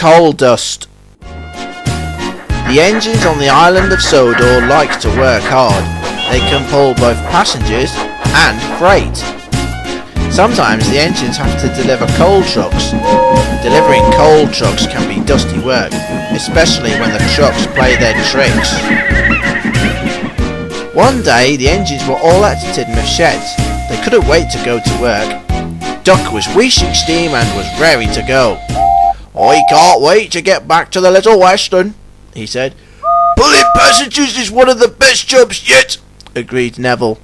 coal dust. The engines on the island of Sodor like to work hard. They can pull both passengers and freight. Sometimes the engines have to deliver coal trucks. Delivering coal trucks can be dusty work, especially when the trucks play their tricks. One day the engines were all at Tidmouth sheds. They couldn't wait to go to work. Duck was wheezing steam and was raring to go. "I can't wait to get back to the Little Western," he said. "Pulling passengers is one of the best jobs yet," agreed Neville.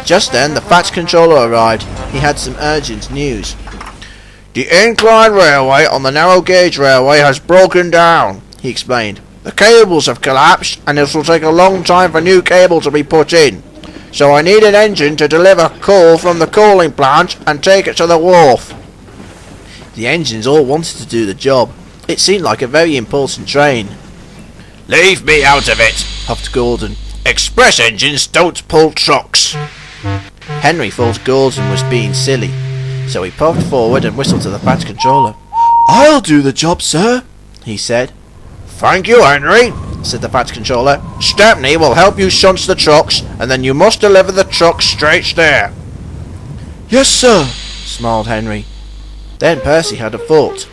Just then the Fat Controller arrived. He had some urgent news. "The Incline Railway on the narrow gauge railway has broken down," he explained. "The cables have collapsed and it will take a long time for new cable to be put in. So I need an engine to deliver coal from the coaling plant and take it to the wharf." The engines all wanted to do the job. It seemed like a very important train. "Leave me out of it," huffed Gordon. "Express engines don't pull trucks." Henry thought Gordon was being silly, so he puffed forward and whistled to the Fat Controller. "I'll do the job, sir," he said. "Thank you, Henry," said the Fat Controller. "Stepney will help you shunt the trucks, and then you must deliver the trucks straight there." "Yes, sir," smiled Henry. Then Percy had a thought.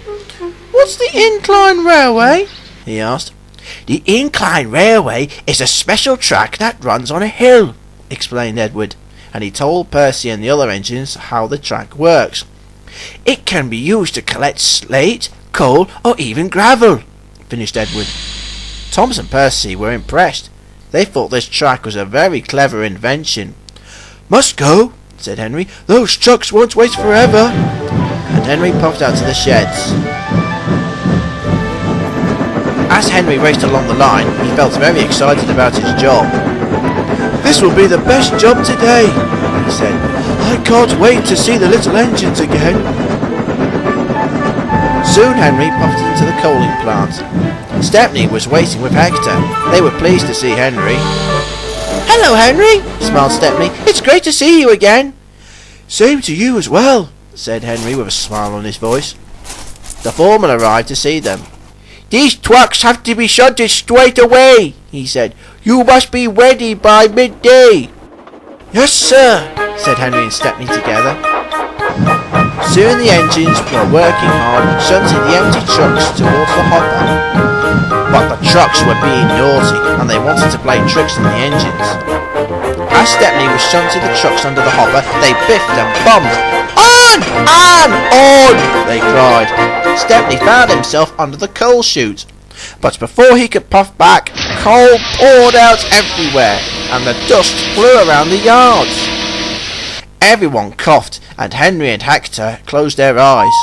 "What's the Incline Railway?" he asked. "The Incline Railway is a special track that runs on a hill," explained Edward, and he told Percy and the other engines how the track works. "It can be used to collect slate, coal, or even gravel," finished Edward. Thomas and Percy were impressed. They thought this track was a very clever invention. "Must go," said Henry. "Those trucks won't wait forever." And Henry puffed out to the sheds. As Henry raced along the line, he felt very excited about his job. "This will be the best job today," he said. "I can't wait to see the little engines again." Soon Henry puffed into the coaling plant. Stepney was waiting with Hector. They were pleased to see Henry. "Hello, Henry," smiled Stepney. "It's great to see you again." "Same to you as well," said Henry with a smile on his voice. The foreman arrived to see them. "These trucks have to be shunted straight away," he said. "You must be ready by midday." "Yes, sir," said Henry and Stepney together. Soon the engines were working hard, shunting the empty trucks towards the hopper. But the trucks were being naughty, and they wanted to play tricks on the engines. As Stepney was shunting the trucks under the hopper, they biffed and bumped. "On! On! They cried. Stepney found himself under the coal chute. But before he could puff back, coal poured out everywhere, and the dust flew around the yards. Everyone coughed, and Henry and Hector closed their eyes.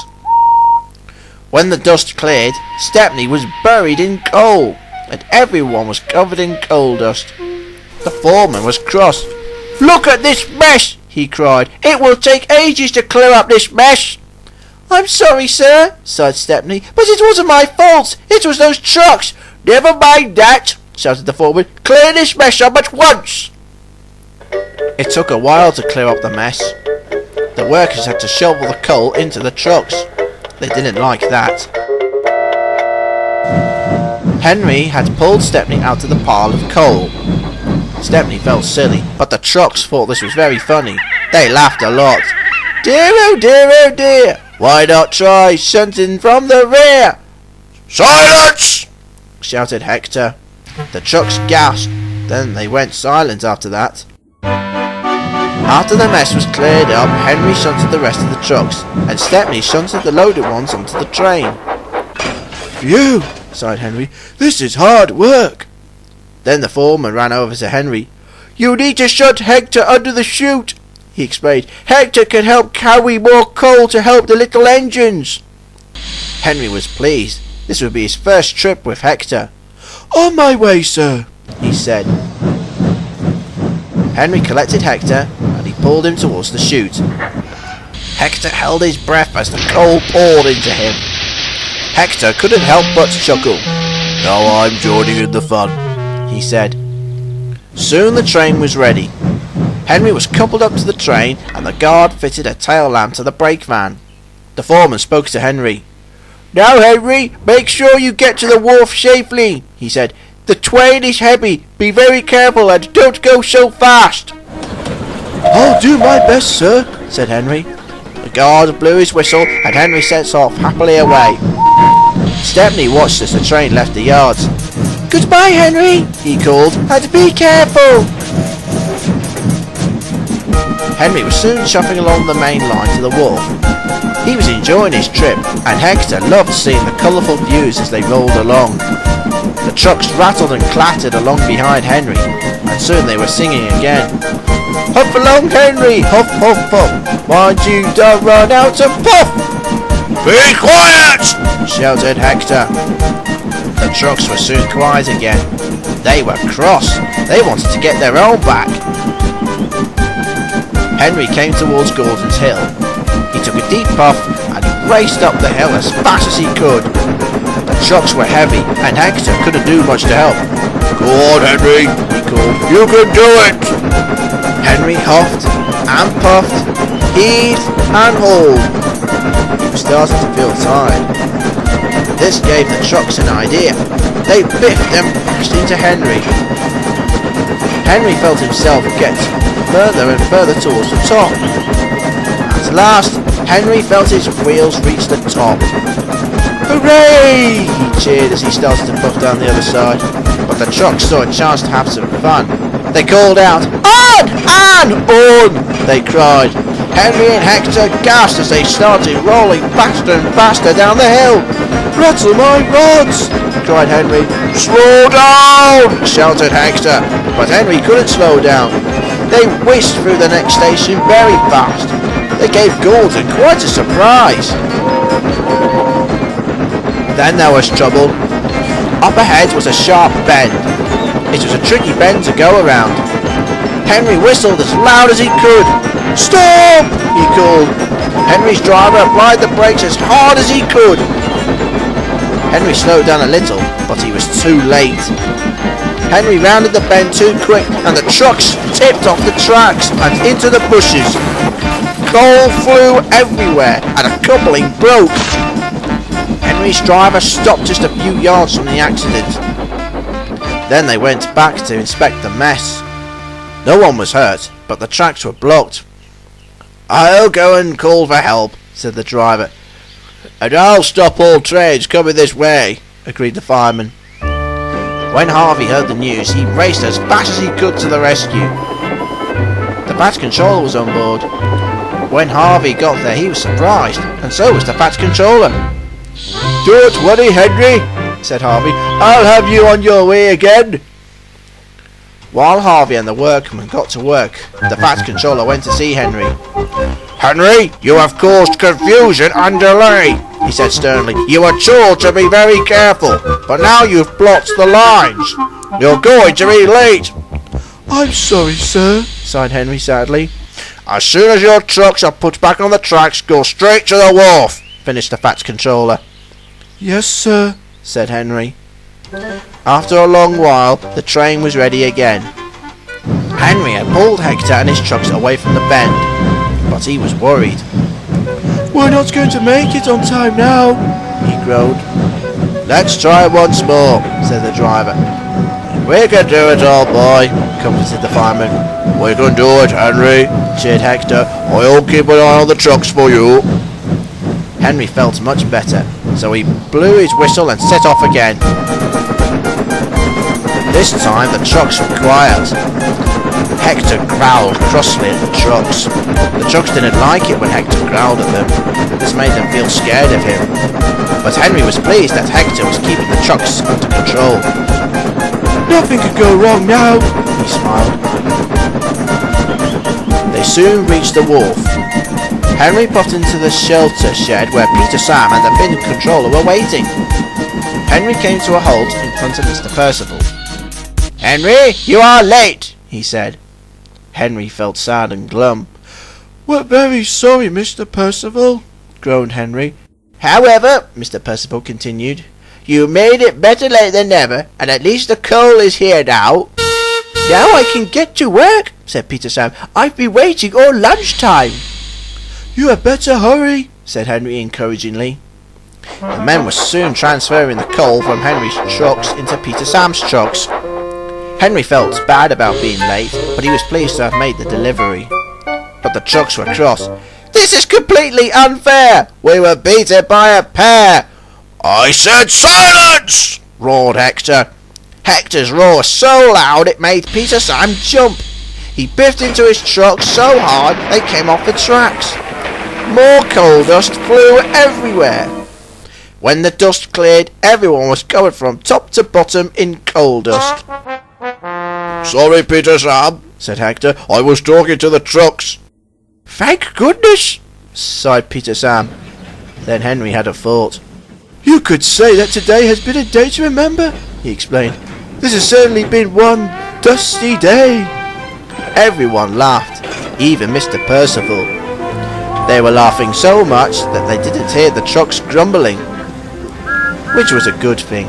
When the dust cleared, Stepney was buried in coal, and everyone was covered in coal dust. The foreman was cross. "Look at this mess!" he cried. "It will take ages to clear up this mess." "I'm sorry, sir," sighed Stepney, "but it wasn't my fault. It was those trucks." "Never mind that," shouted the foreman. "Clear this mess up at once." It took a while to clear up the mess. The workers had to shovel the coal into the trucks. They didn't like that. Henry had pulled Stepney out of the pile of coal. Stepney felt silly, but the trucks thought this was very funny. They laughed a lot. "Dear, oh dear, oh dear! Why not try shunting from the rear?" "Silence!" shouted Hector. The trucks gasped, then they went silent after that. After the mess was cleared up, Henry shunted the rest of the trucks, and Stepney shunted the loaded ones onto the train. "Phew!" sighed Henry. "This is hard work." Then the foreman ran over to Henry. "You need to shunt Hector under the chute," he explained. "Hector can help carry more coal to help the little engines." Henry was pleased. This would be his first trip with Hector. "On my way, sir," he said. Henry collected Hector and he pulled him towards the chute. Hector held his breath as the coal poured into him. Hector couldn't help but chuckle. "Now I'm joining in the fun," he said. Soon the train was ready. Henry was coupled up to the train and the guard fitted a tail lamp to the brake van. The foreman spoke to Henry. "Now, Henry, make sure you get to the wharf safely," he said. "The train is heavy. Be very careful and don't go so fast." "I'll do my best, sir," said Henry. The guard blew his whistle and Henry set off happily away. Stepney watched as the train left the yards. "Goodbye, Henry," he called, "and be careful." Henry was soon shuffling along the main line to the wharf. He was enjoying his trip, and Hector loved seeing the colourful views as they rolled along. The trucks rattled and clattered along behind Henry, and soon they were singing again. "Huff along, Henry, huff, huff, puff. Mind you don't run out and puff." "Be quiet!" shouted Hector. The trucks were soon quiet again. They were cross. They wanted to get their own back. Henry came towards Gordon's Hill. He took a deep puff and raced up the hill as fast as he could. The trucks were heavy and Hector couldn't do much to help. "Go on, Henry," he called. "You can do it." Henry huffed and puffed, heaved and hauled. He was starting to feel tired. This gave the trucks an idea. They biffed and bashed into Henry. Henry felt himself get further and further towards the top. At last, Henry felt his wheels reach the top. "Hooray!" he cheered as he started to puff down the other side. But the trucks saw a chance to have some fun. They called out, "On! On!" they cried. Henry and Hector gasped as they started rolling faster and faster down the hill. "Rattle my rods!" cried Henry. "Slow down!" shouted Hector. But Henry couldn't slow down. They whisked through the next station very fast. They gave Gordon quite a surprise. Then there was trouble. Up ahead was a sharp bend. It was a tricky bend to go around. Henry whistled as loud as he could. "Stop!" he called. Henry's driver applied the brakes as hard as he could. Henry slowed down a little, but he was too late. Henry rounded the bend too quick and the trucks tipped off the tracks and into the bushes. Coal flew everywhere and a coupling broke. Henry's driver stopped just a few yards from the accident. Then they went back to inspect the mess. No one was hurt, but the tracks were blocked. "I'll go and call for help," said the driver. "And I'll stop all trains coming this way," agreed the fireman. When Harvey heard the news, he raced as fast as he could to the rescue. The Patch Controller was on board. When Harvey got there, he was surprised, and so was the Patch Controller. "Don't worry, Henry," said Harvey. "I'll have you on your way again." While Harvey and the workmen got to work, the Patch Controller went to see Henry. "Henry, you have caused confusion and delay," he said sternly. "You were told to be very careful, but now you've blocked the lines. You're going to be late." "I'm sorry, sir," sighed Henry sadly. "As soon as your trucks are put back on the tracks, go straight to the wharf," finished the Patch Controller. "Yes, sir," said Henry. After a long while, the train was ready again. Henry had pulled Hector and his trucks away from the bend, but he was worried. "We're not going to make it on time now," he groaned. "Let's try once more," said the driver. "We can do it, old boy," comforted the fireman. "We can do it, Henry," cheered Hector. "I'll keep an eye on the trucks for you." Henry felt much better, so he blew his whistle and set off again. This time the trucks were quiet. Hector growled crossly at the trucks. The trucks didn't like it when Hector growled at them. This made them feel scared of him. But Henry was pleased that Hector was keeping the trucks under control. "Nothing could go wrong now," he smiled. They soon reached the wharf. Henry puffed into the shelter shed where Peter, Sam and the bin controller were waiting. Henry came to a halt in front of Mr. Percival. "Henry, you are late," he said. Henry felt sad and glum. "We're very sorry, Mr. Percival," groaned Henry. "However," Mr. Percival continued, "you made it better late than never, and at least the coal is here now." "Now I can get to work," said Peter Sam. "I've been waiting all lunchtime." "You had better hurry," said Henry encouragingly. The men were soon transferring the coal from Henry's trucks into Peter Sam's trucks. Henry felt bad about being late, but he was pleased to have made the delivery. But the trucks were cross. "This is completely unfair! We were beaten by a pair!" "I said silence!" roared Hector. Hector's roar was so loud it made Peter Sam jump. He biffed into his truck so hard they came off the tracks. More coal dust flew everywhere. When the dust cleared, everyone was covered from top to bottom in coal dust. "Sorry, Peter Sam," said Hector. "I was talking to the trucks." "Thank goodness," sighed Peter Sam. Then Henry had a thought. "You could say that today has been a day to remember," he explained. "This has certainly been one dusty day." Everyone laughed, even Mr. Percival. They were laughing so much that they didn't hear the trucks grumbling, which was a good thing.